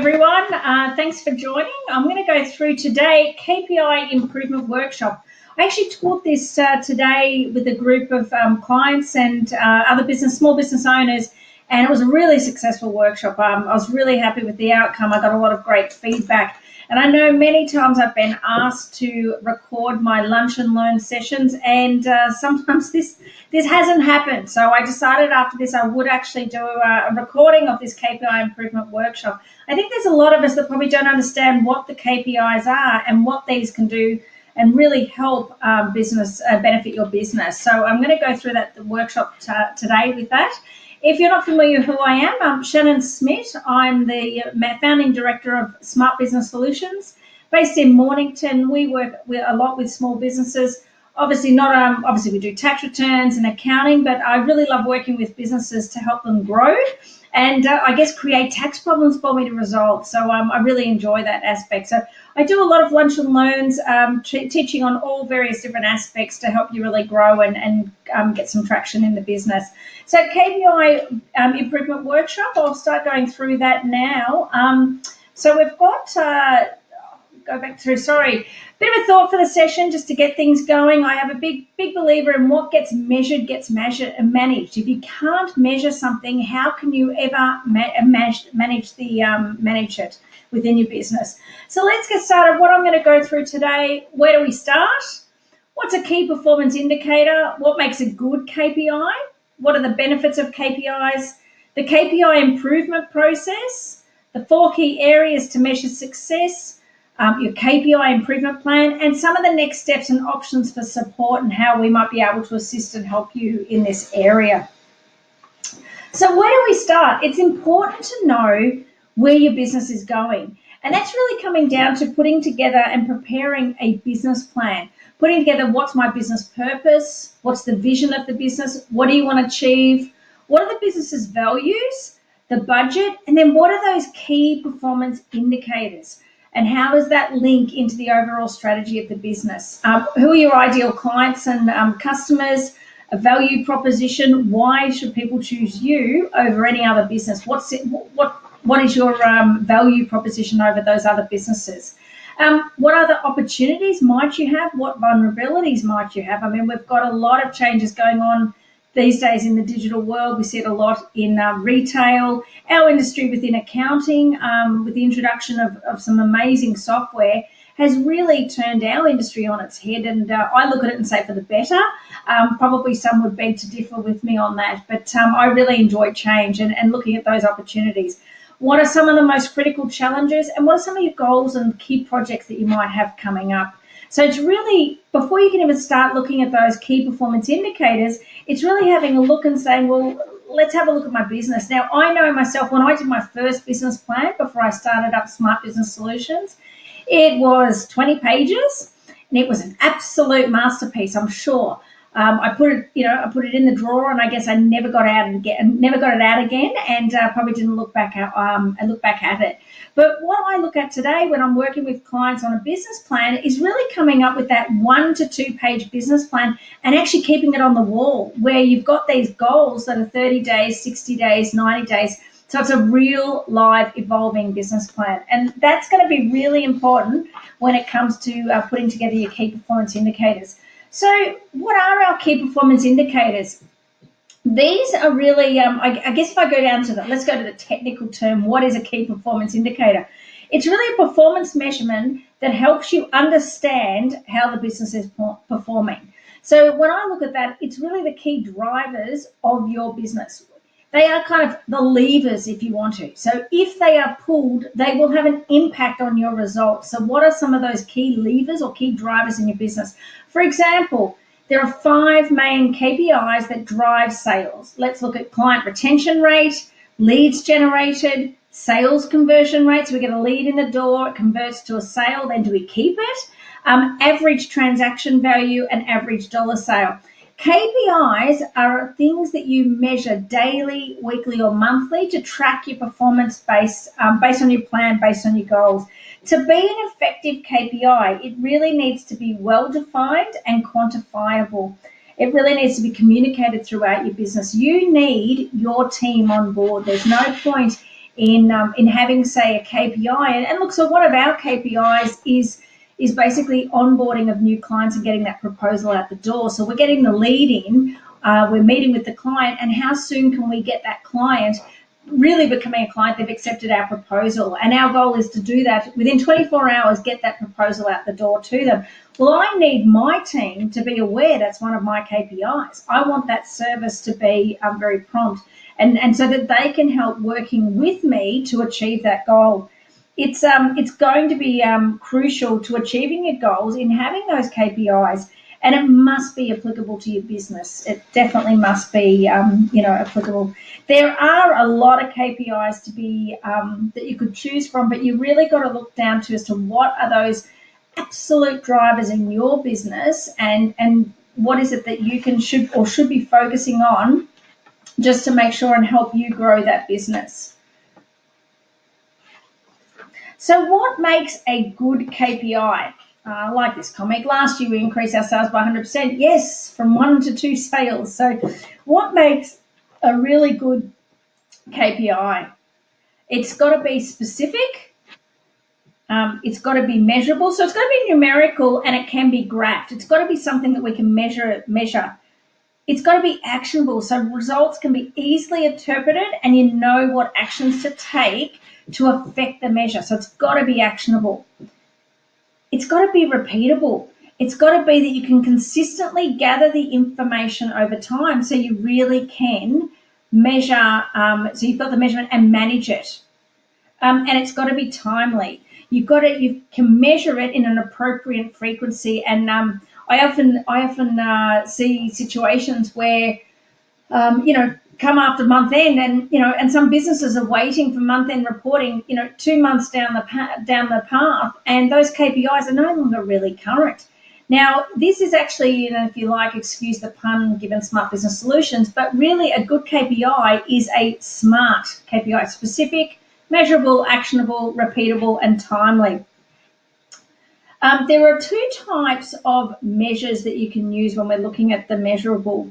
everyone. Thanks for joining. I'm going to go through today KPI Improvement Workshop. I actually taught this today with a group of clients and other small business owners, and it was a really successful workshop. I was really happy with the outcome. I got a lot of great feedback. And I know many times I've been asked to record my lunch and learn sessions, and sometimes this hasn't happened. So I decided after this I would actually do a recording of this KPI improvement workshop. I think there's a lot of us that probably don't understand what the KPIs are and what these can do and really help benefit your business. So I'm going to go through the workshop today with that. If you're not familiar with who I am, I'm Shannon Smith. I'm the founding director of Smart Business Solutions, based in Mornington. We work a lot with small businesses. Obviously, we do tax returns and accounting, but I really love working with businesses to help them grow and I guess create tax problems for me to resolve. So I really enjoy that aspect. So I do a lot of lunch and learns, teaching on all various different aspects to help you really grow and get some traction in the business. So KPI Improvement Workshop, I'll start going through that now. So we've got, bit of a thought for the session just to get things going. I have a big believer in what gets measured and managed. If you can't measure something, how can you ever manage it within your business? So let's get started. What I'm going to go through today, where do we start? What's a key performance indicator? What makes a good KPI? What are the benefits of KPIs? The KPI improvement process, the 4 key areas to measure success, your KPI improvement plan, and some of the next steps and options for support and how we might be able to assist and help you in this area. So where do we start? It's important to know where your business is going. And that's really coming down to putting together and preparing a business plan. Putting together what's my business purpose, what's the vision of the business, what do you want to achieve, what are the business's values, the budget, and then what are those key performance indicators? And how does that link into the overall strategy of the business? Who are your ideal clients and customers? A value proposition. Why should people choose you over any other business? What is your value proposition over those other businesses? What other opportunities might you have? What vulnerabilities might you have? I mean, we've got a lot of changes going on these days in the digital world. We see it a lot in retail, our industry within accounting, with the introduction of some amazing software has really turned our industry on its head. And I look at it and say for the better. Probably some would beg to differ with me on that, but I really enjoy change and looking at those opportunities. What are some of the most critical challenges and what are some of your goals and key projects that you might have coming up? So it's really, before you can even start looking at those key performance indicators, it's really having a look and saying, well, let's have a look at my business. Now, I know myself, when I did my first business plan before I started up Smart Business Solutions, it was 20 pages and it was an absolute masterpiece, I'm sure. I put it in the drawer, and I guess I never got it out again, and probably didn't look back at it. But what I look at today when I'm working with clients on a business plan is really coming up with that 1 to 2 page business plan and actually keeping it on the wall where you've got these goals that are 30 days, 60 days, 90 days. So it's a real live evolving business plan. And that's going to be really important when it comes to putting together your key performance indicators. So what are our key performance indicators? These are really, I guess if I go down to let's go to the technical term, what is a key performance indicator? It's really a performance measurement that helps you understand how the business is performing. So when I look at that, it's really the key drivers of your business. They are kind of the levers, if you want to. So if they are pulled, they will have an impact on your results. So what are some of those key levers or key drivers in your business? For example, there are 5 main KPIs that drive sales. Let's look at client retention rate, leads generated, sales conversion rate. So we get a lead in the door, it converts to a sale, then do we keep it? Average transaction value and average dollar sale. KPIs are things that you measure daily, weekly, or monthly to track your performance based on your plan, based on your goals. To be an effective KPI, it really needs to be well-defined and quantifiable. It really needs to be communicated throughout your business. You need your team on board. There's no point in having, say, a KPI. And look, so one of our KPIs is basically onboarding of new clients and getting that proposal out the door. So we're getting the lead in, we're meeting with the client, and how soon can we get that client really becoming a client? They've accepted our proposal, and our goal is to do that within 24 hours, get that proposal out the door to them. Well, I need my team to be aware that's one of my KPIs. I want that service to be very prompt, and so that they can help working with me to achieve that goal. It's going to be crucial to achieving your goals in having those KPIs, and it must be applicable to your business. It definitely must be, applicable. There are a lot of KPIs to be that you could choose from, but you really got to look down to as to what are those absolute drivers in your business, and what is it that you should be focusing on just to make sure and help you grow that business. So what makes a good KPI? I like this comment. Last year we increased our sales by 100%. Yes, from 1 to 2 sales. So what makes a really good KPI? It's got to be specific. It's got to be measurable. So it's got to be numerical, and it can be graphed. It's got to be something that we can measure. It's got to be actionable. So results can be easily interpreted, and you know what actions to take to affect the measure. So it's got to be actionable. It's got to be repeatable. It's got to be that you can consistently gather the information over time, so you really can measure, so you've got the measurement and manage it. And it's got to be timely. You can measure it in an appropriate frequency. And I often see situations where, come after month end, and some businesses are waiting for month end reporting, 2 months down the path, and those KPIs are no longer really current. Now, this is actually, if you like, excuse the pun, given Smart Business Solutions, but really a good KPI is a SMART KPI: specific, measurable, actionable, repeatable, and timely. There are 2 types of measures that you can use when we're looking at the measurable.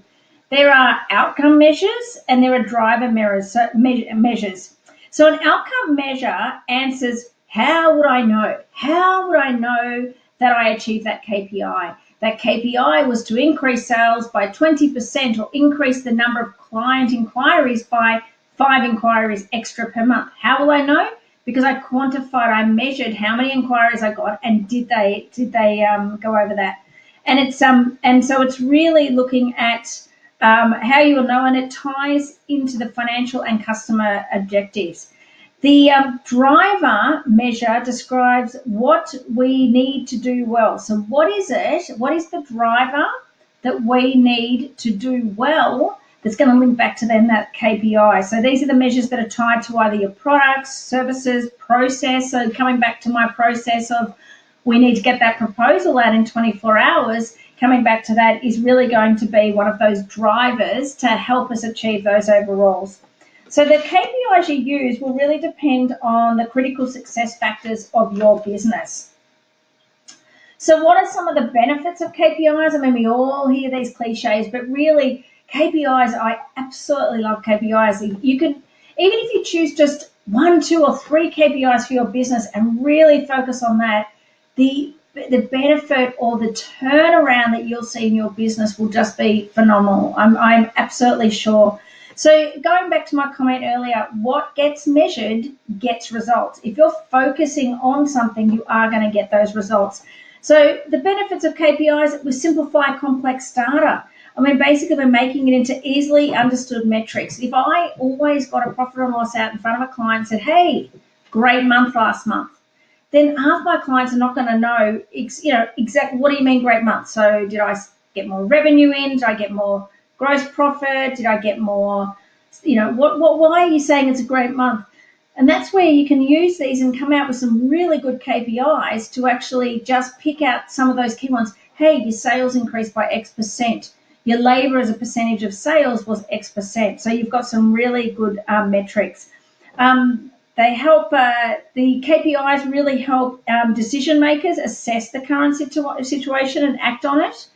There are outcome measures and there are driver measures. So an outcome measure answers, how would I know? How would I know that I achieved that KPI? That KPI was to increase sales by 20% or increase the number of client inquiries by 5 inquiries extra per month. How will I know? Because I quantified, I measured how many inquiries I got, and did they go over that? And so it's really looking at how you will know, and it ties into the financial and customer objectives. The driver measure describes what we need to do well. So what is it? What is the driver that we need to do well that's going to link back to then that KPI? So these are the measures that are tied to either your products, services, process. So coming back to my process of, we need to get that proposal out in 24 hours. Coming back to that is really going to be one of those drivers to help us achieve those overalls. So the KPIs you use will really depend on the critical success factors of your business. So what are some of the benefits of KPIs? I mean, we all hear these cliches, but really KPIs, I absolutely love KPIs. You can, even if you choose just 1, 2, or 3 KPIs for your business and really focus on that, the benefit or the turnaround that you'll see in your business will just be phenomenal. I'm absolutely sure. So going back to my comment earlier, what gets measured gets results. If you're focusing on something, you are going to get those results. So the benefits of KPIs, we simplify complex data. I mean, basically, we're making it into easily understood metrics. If I always got a profit and loss out in front of a client and said, hey, great month last month, then half my clients are not going to know, exactly what do you mean great month? So did I get more revenue in? Did I get more gross profit? Did I get more, why are you saying it's a great month? And that's where you can use these and come out with some really good KPIs to actually just pick out some of those key ones. Hey, your sales increased by X percent. Your labor as a percentage of sales was X percent. So you've got some really good metrics. They help, the KPIs really help decision makers assess the current situation and act on it.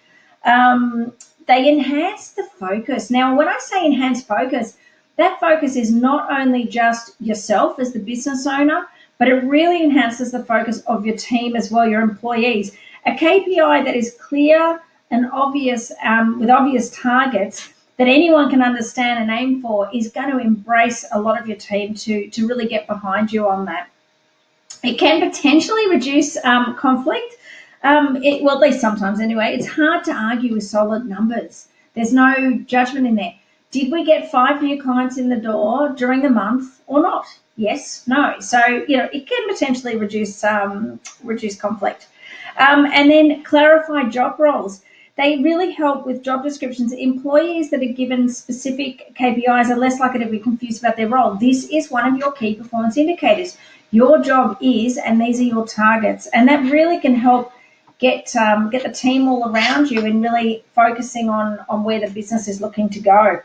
They enhance the focus. Now, when I say enhance focus, that focus is not only just yourself as the business owner, but it really enhances the focus of your team as well, your employees. A KPI that is clear and obvious, with obvious targets that anyone can understand and aim for, is going to embrace a lot of your team to really get behind you on that. It can potentially reduce conflict. Well, at least sometimes anyway. It's hard to argue with solid numbers. There's no judgment in there. Did we get 5 new clients in the door during the month or not? Yes, no. So, it can potentially reduce conflict. And then clarify job roles. They really help with job descriptions. Employees that are given specific KPIs are less likely to be confused about their role. This is one of your key performance indicators. Your job is, and these are your targets. And that really can help get the team all around you and really focusing on where the business is looking to go.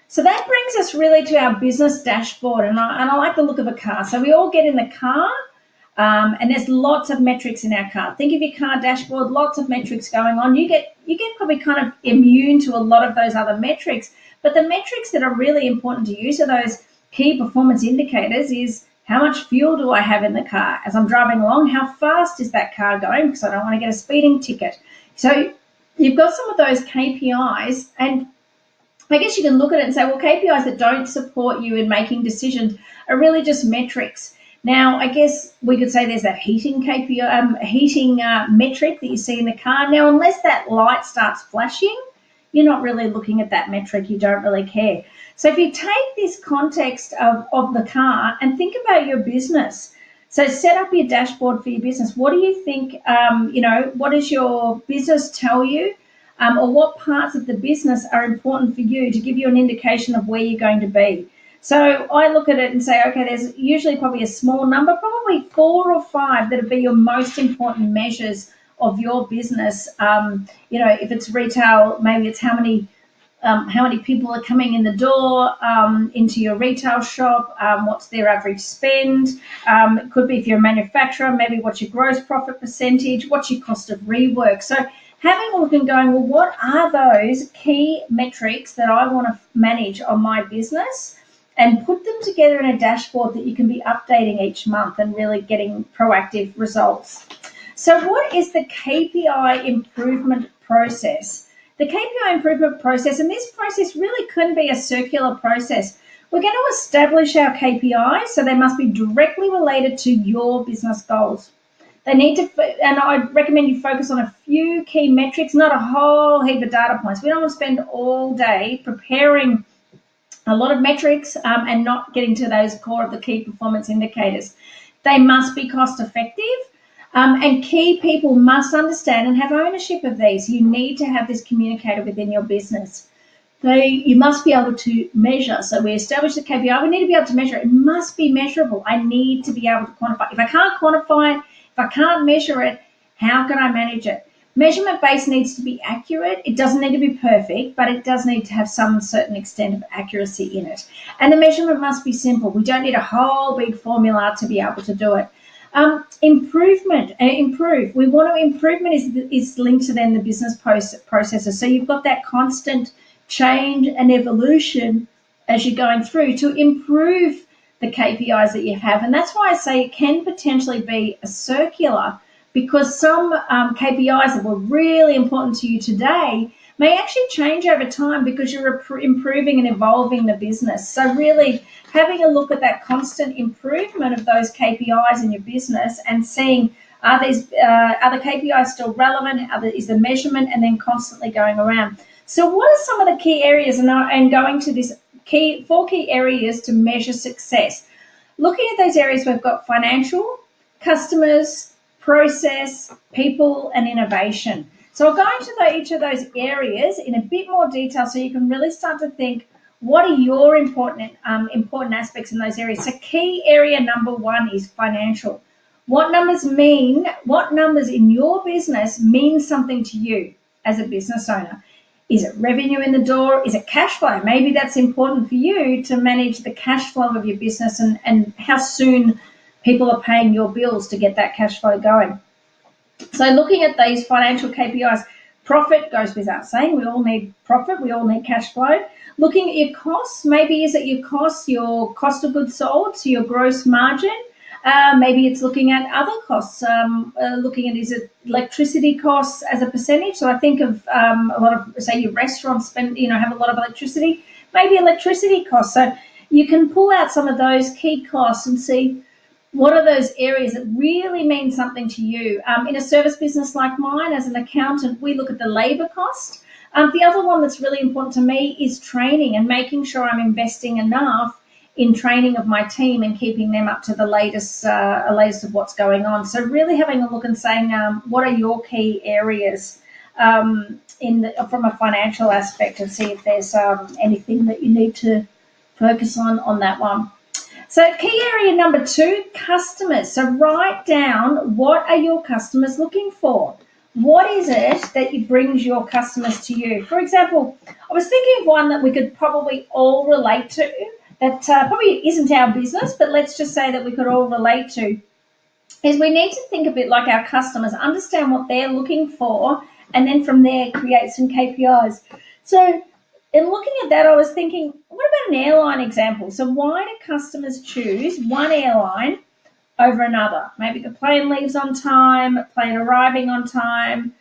So that brings us really to our business dashboard. And I like the look of a car. So we all get in the car. And there's lots of metrics in our car. Think of your car dashboard, lots of metrics going on. You get probably kind of immune to a lot of those other metrics. But the metrics that are really important to you, so those key performance indicators, is how much fuel do I have in the car as I'm driving along? How fast is that car going? Because I don't want to get a speeding ticket. So you've got some of those KPIs, and I guess you can look at it and say, well, KPIs that don't support you in making decisions are really just metrics. Now, I guess we could say there's that heating KPI, metric that you see in the car. Now, unless that light starts flashing, you're not really looking at that metric. You don't really care. So if you take this context of the car and think about your business, so set up your dashboard for your business. What do you think, what does your business tell you? Or what parts of the business are important for you to give you an indication of where you're going to be? So I look at it and say, okay, there's usually probably a small number, probably 4 or 5 that would be your most important measures of your business. If it's retail, maybe it's how many people are coming in the door into your retail shop, what's their average spend. It could be if you're a manufacturer, maybe what's your gross profit percentage, what's your cost of rework. So having a look and going, well, what are those key metrics that I want to manage on my business? And put them together in a dashboard that you can be updating each month and really getting proactive results. So what is the KPI improvement process? The KPI improvement process, and this process really couldn't be a circular process. We're going to establish our KPIs, so they must be directly related to your business goals. They need to, and I recommend you focus on a few key metrics, not a whole heap of data points. We don't want to spend all day preparing a lot of metrics and not getting to those core of the key performance indicators. They must be cost effective, and key people must understand and have ownership of these. You need to have this communicated within your business. You must be able to measure. So we establish the KPI. We need to be able to measure. It must be measurable. I need to be able to quantify. If I can't quantify it, if I can't measure it, how can I manage it? Measurement base needs to be accurate. It doesn't need to be perfect, but it does need to have some certain extent of accuracy in it. And the measurement must be simple. We don't need a whole big formula to be able to do it. Improve. We want to improvement is linked to then the business processes. So you've got that constant change and evolution as you're going through to improve the KPIs that you have. And that's why I say it can potentially be a circular, because some KPIs that were really important to you today may actually change over time because you're improving and evolving the business. So really having a look at that constant improvement of those KPIs in your business and seeing, are the KPIs still relevant? Is the measurement, and then constantly going around. So what are some of the key areas, and going to this 4 key areas to measure success? Looking at those areas, we've got financial, customers, process, people, and innovation. So I'll go into each of those areas in a bit more detail so you can really start to think, what are your important aspects in those areas? So key area number 1 is financial. What numbers in your business mean something to you as a business owner? Is it revenue in the door? Is it cash flow? Maybe that's important for you to manage the cash flow of your business and how soon people are paying your bills to get that cash flow going. So looking at these financial KPIs, Profit goes without saying. We all need profit. We all need cash flow. Looking at your costs, maybe is it your cost of goods sold, so your gross margin. Maybe it's looking at other costs. Looking at, is it electricity costs as a percentage? So I think of a lot of, say, your restaurants have a lot of electricity. Maybe electricity costs. So you can pull out some of those key costs and see what are those areas that really mean something to you. In a service business like mine, as an accountant, we look at the labour cost. The other one that's really important to me is training and making sure I'm investing enough in training of my team and keeping them up to the latest of what's going on. So really having a look and saying, what are your key areas from a financial aspect, and see if there's anything that you need to focus on that one. So key area number 2, customers. So write down, what are your customers looking for? What is it that brings your customers to you? For example, I was thinking of one that we could probably all relate to, that probably isn't our business, but let's just say that we could all relate to, is we need to think a bit like our customers, understand what they're looking for, and then from there create some KPIs. So in looking at that, I was thinking, what about an airline example? So why do customers choose one airline over another? Maybe the plane leaves on time, plane arriving on time,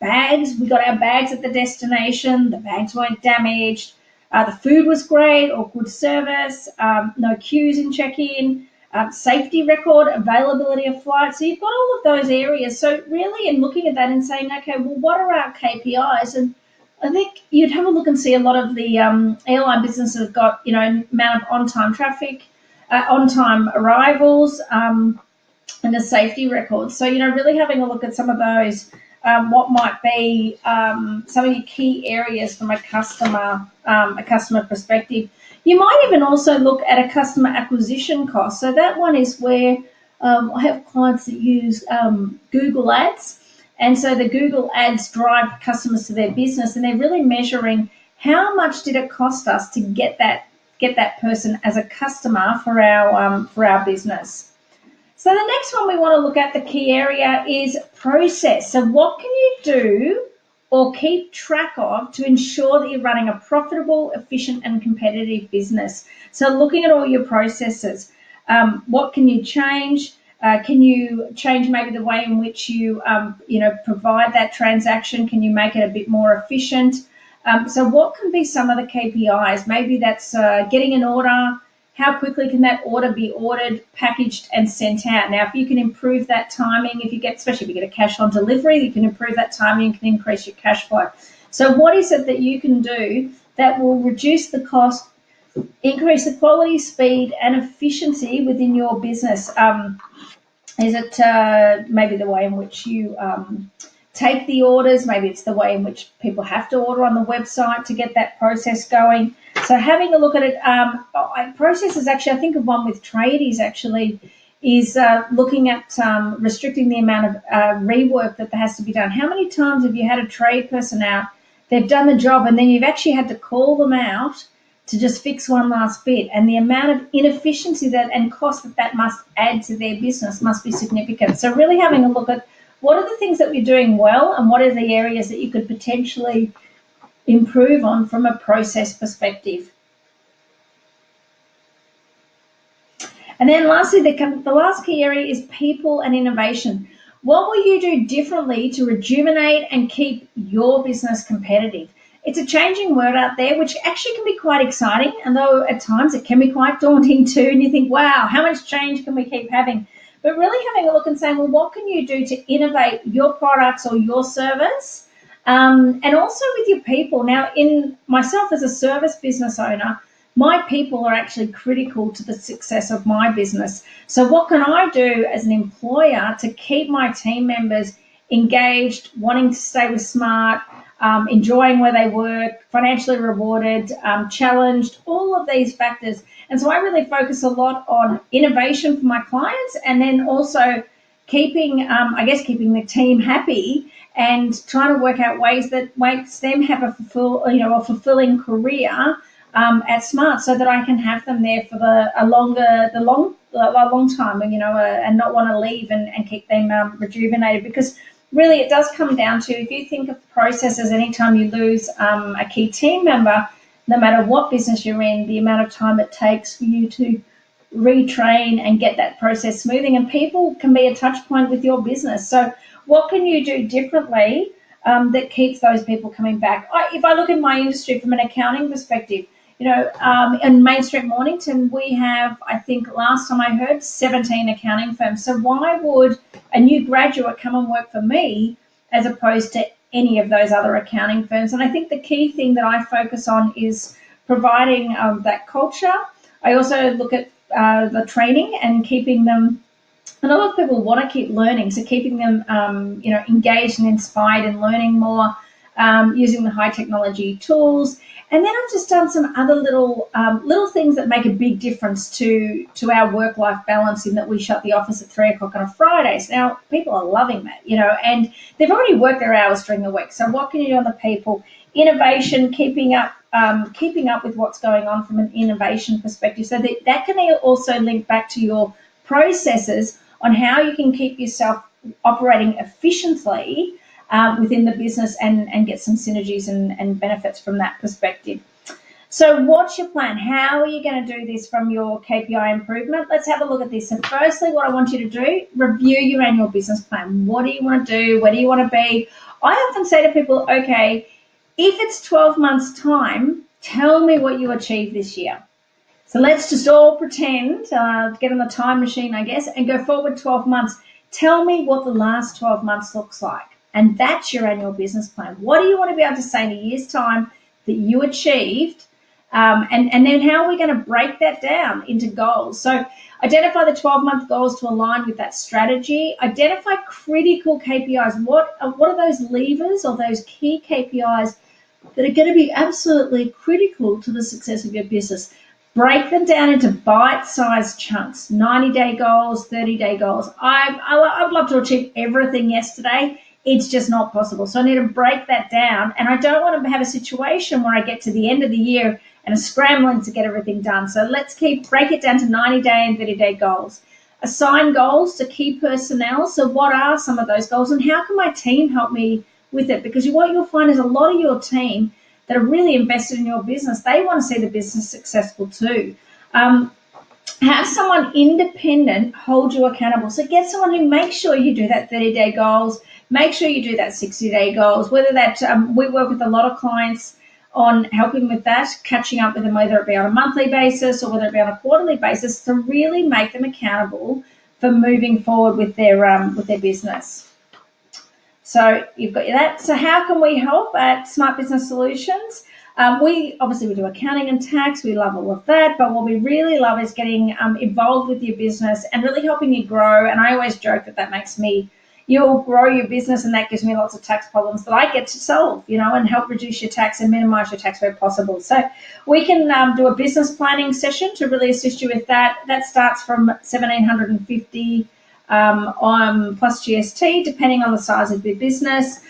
bags, we got our bags at the destination, the bags weren't damaged, the food was great or good service, no queues in check-in, safety record, availability of flights. So you've got all of those areas. So really in looking at that and saying, okay, well, what are our KPIs? And I think you'd have a look and see a lot of the airline businesses have got, amount of on-time traffic, on-time arrivals, and a safety record. So, really having a look at some of those, what might be some of your key areas from a customer perspective. You might even also look at a customer acquisition cost. So that one is where I have clients that use Google Ads. And so the Google Ads drive customers to their business, and they're really measuring how much did it cost us to get that person as a customer for our business. So the next one we want to look at, the key area, is process. So what can you do or keep track of to ensure that you're running a profitable, efficient, and competitive business? So looking at all your processes, what can you change? Can you change maybe the way in which you, provide that transaction? Can you make it a bit more efficient? So what can be some of the KPIs? Maybe that's getting an order. How quickly can that order be ordered, packaged, and sent out? Now, if you can improve that timing, especially if you get a cash on delivery, you can improve that timing, you can increase your cash flow. So what is it that you can do that will reduce the cost, increase the quality, speed, and efficiency within your business? Is it maybe the way in which you take the orders? Maybe it's the way in which people have to order on the website to get that process going. So having a look at it, processes actually, I think of one with tradies actually, is looking at restricting the amount of rework that has to be done. How many times have you had a trade person out, they've done the job, and then you've actually had to call them out to just fix one last bit, and the amount of inefficiency and cost that must add to their business must be significant. So really having a look at what are the things that we're doing well, and what are the areas that you could potentially improve on from a process perspective. And then lastly, the last key area is people and innovation. What will you do differently to rejuvenate and keep your business competitive? It's a changing world out there, which actually can be quite exciting, and though at times it can be quite daunting too, and you think, wow, how much change can we keep having? But really having a look and saying, well, what can you do to innovate your products or your service? And also with your people. Now, in myself as a service business owner, my people are actually critical to the success of my business. So what can I do as an employer to keep my team members engaged, wanting to stay with Smart, enjoying where they work, financially rewarded, challenged, all of these factors. And so I really focus a lot on innovation for my clients, and then also keeping the team happy and trying to work out ways that makes them have a fulfilling career at Smart, so that I can have them there for a long time, and not want to leave and keep them rejuvenated. Because really it does come down to, if you think of processes, anytime you lose a key team member, no matter what business you're in, the amount of time it takes for you to retrain and get that process smoothing. And people can be a touch point with your business. So what can you do differently that keeps those people coming back? If I look at my industry from an accounting perspective, in Main Street Mornington, we have, I think last time I heard, 17 accounting firms. So why would a new graduate come and work for me as opposed to any of those other accounting firms? And I think the key thing that I focus on is providing that culture. I also look at the training and keeping them. And a lot of people want to keep learning, so keeping them, engaged and inspired and learning more, using the high technology tools. And then I've just done some other little things that make a big difference to our work-life balance, in that we shut the office at 3 o'clock on a Friday. So now people are loving that, and they've already worked their hours during the week. So what can you do on the people? Innovation, keeping up with what's going on from an innovation perspective. So that can also link back to your processes on how you can keep yourself operating efficiently within the business and get some synergies and benefits from that perspective. So what's your plan? How are you going to do this from your KPI improvement? Let's have a look at this. So firstly, what I want you to do, review your annual business plan. What do you want to do? Where do you want to be? I often say to people, okay, if it's 12 months' time, tell me what you achieved this year. So let's just all pretend, get on the time machine, I guess, and go forward 12 months. Tell me what the last 12 months looks like. And that's your annual business plan. What do you want to be able to say in a year's time that you achieved? And then how are we going to break that down into goals? So identify the 12-month goals to align with that strategy. Identify critical KPIs. What are those levers or those key KPIs that are going to be absolutely critical to the success of your business? Break them down into bite-sized chunks, 90-day goals, 30-day goals. I'd love to achieve everything yesterday. It's just not possible. So I need to break that down. And I don't want to have a situation where I get to the end of the year and are scrambling to get everything done. So let's break it down to 90-day and 30-day goals. Assign goals to key personnel. So what are some of those goals, and how can my team help me with it? Because what you'll find is a lot of your team that are really invested in your business, they want to see the business successful too. Have someone independent hold you accountable. So get someone who makes sure you do that 30-day goals, make sure you do that 60-day goals, whether that we work with a lot of clients on helping with that, catching up with them, whether it be on a monthly basis or whether it be on a quarterly basis, to really make them accountable for moving forward with their business. So you've got that. So how can we help at Smart Business Solutions? We do accounting and tax. We love all of that. But what we really love is getting involved with your business and really helping you grow. And I always joke that makes me, you'll grow your business, and that gives me lots of tax problems that I get to solve, and help reduce your tax and minimize your tax where possible. So we can do a business planning session to really assist you with that. That starts from $1,750 plus GST, depending on the size of your business.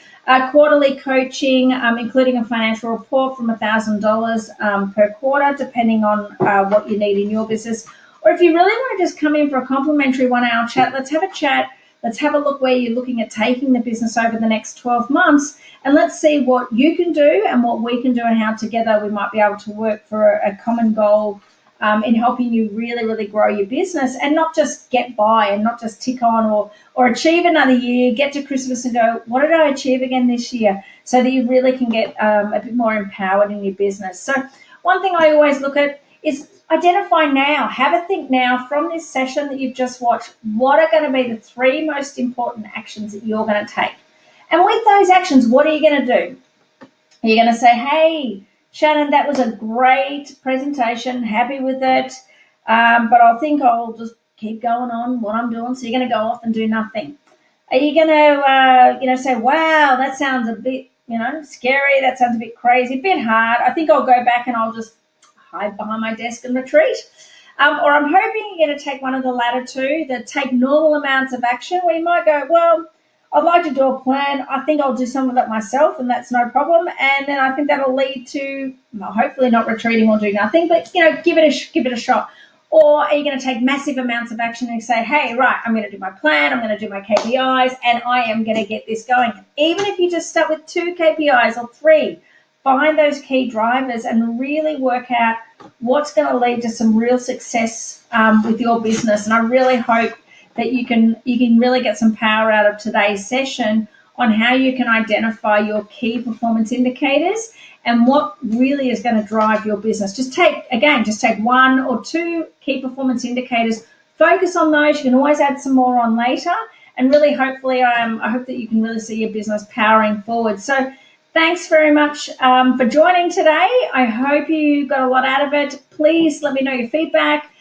Quarterly coaching, including a financial report, from $1,000 per quarter, depending on what you need in your business. Or if you really want to just come in for a complimentary 1-hour chat, let's have a chat. Let's have a look where you're looking at taking the business over the next 12 months, and let's see what you can do and what we can do, and how together we might be able to work for a common goal in helping you really, really grow your business, and not just get by and not just tick on or achieve another year, get to Christmas and go, what did I achieve again this year? So that you really can get a bit more empowered in your business. So one thing I always look at is identify now, have a think now from this session that you've just watched, what are going to be the 3 most important actions that you're going to take? And with those actions, what are you going to do? Are you going to say, hey, Shannon, that was a great presentation, happy with it, but I think I'll just keep going on what I'm doing. So you're going to go off and do nothing. Are you going to, say, wow, that sounds a bit, scary, that sounds a bit crazy, a bit hard. I think I'll go back and I'll just hide behind my desk and retreat. Or I'm hoping you're going to take one of the latter two, that take normal amounts of action, where you might go, well, I'd like to do a plan. I think I'll do some of it myself, and that's no problem. And then I think that'll lead to hopefully not retreating or doing nothing, but give it a shot. Or are you going to take massive amounts of action and say, hey, right, I'm going to do my plan, I'm going to do my KPIs, and I am going to get this going. Even if you just start with 2 KPIs or 3, find those key drivers and really work out what's going to lead to some real success with your business. And I really hope that you can really get some power out of today's session on how you can identify your key performance indicators and what really is going to drive your business. Just take 1 or 2 key performance indicators, focus on those. You can always add some more on later, and really hopefully I hope that you can really see your business powering forward. So thanks very much for joining today. I hope you got a lot out of it. Please let me know your feedback.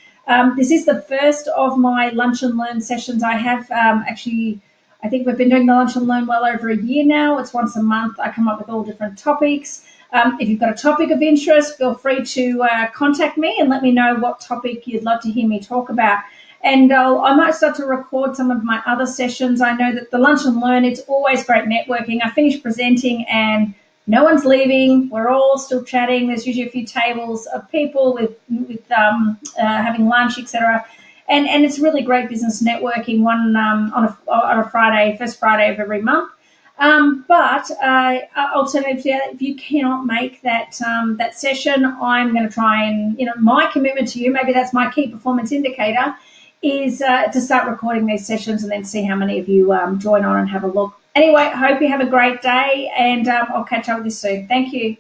This is the first of my Lunch and Learn sessions. I have I think we've been doing the Lunch and Learn well over a year now. It's once a month. I come up with all different topics. If you've got a topic of interest, feel free to contact me and let me know what topic you'd love to hear me talk about. And I might start to record some of my other sessions. I know that the Lunch and Learn, it's always great networking. I finish presenting and no one's leaving. We're all still chatting. There's usually a few tables of people with having lunch, etc. And it's really great business networking. One on a Friday, first Friday of every month. But alternatively, if you cannot make that session, I'm going to try and, my commitment to you, maybe that's my key performance indicator, is to start recording these sessions and then see how many of you join on and have a look. Anyway, I hope you have a great day, and I'll catch up with you soon. Thank you.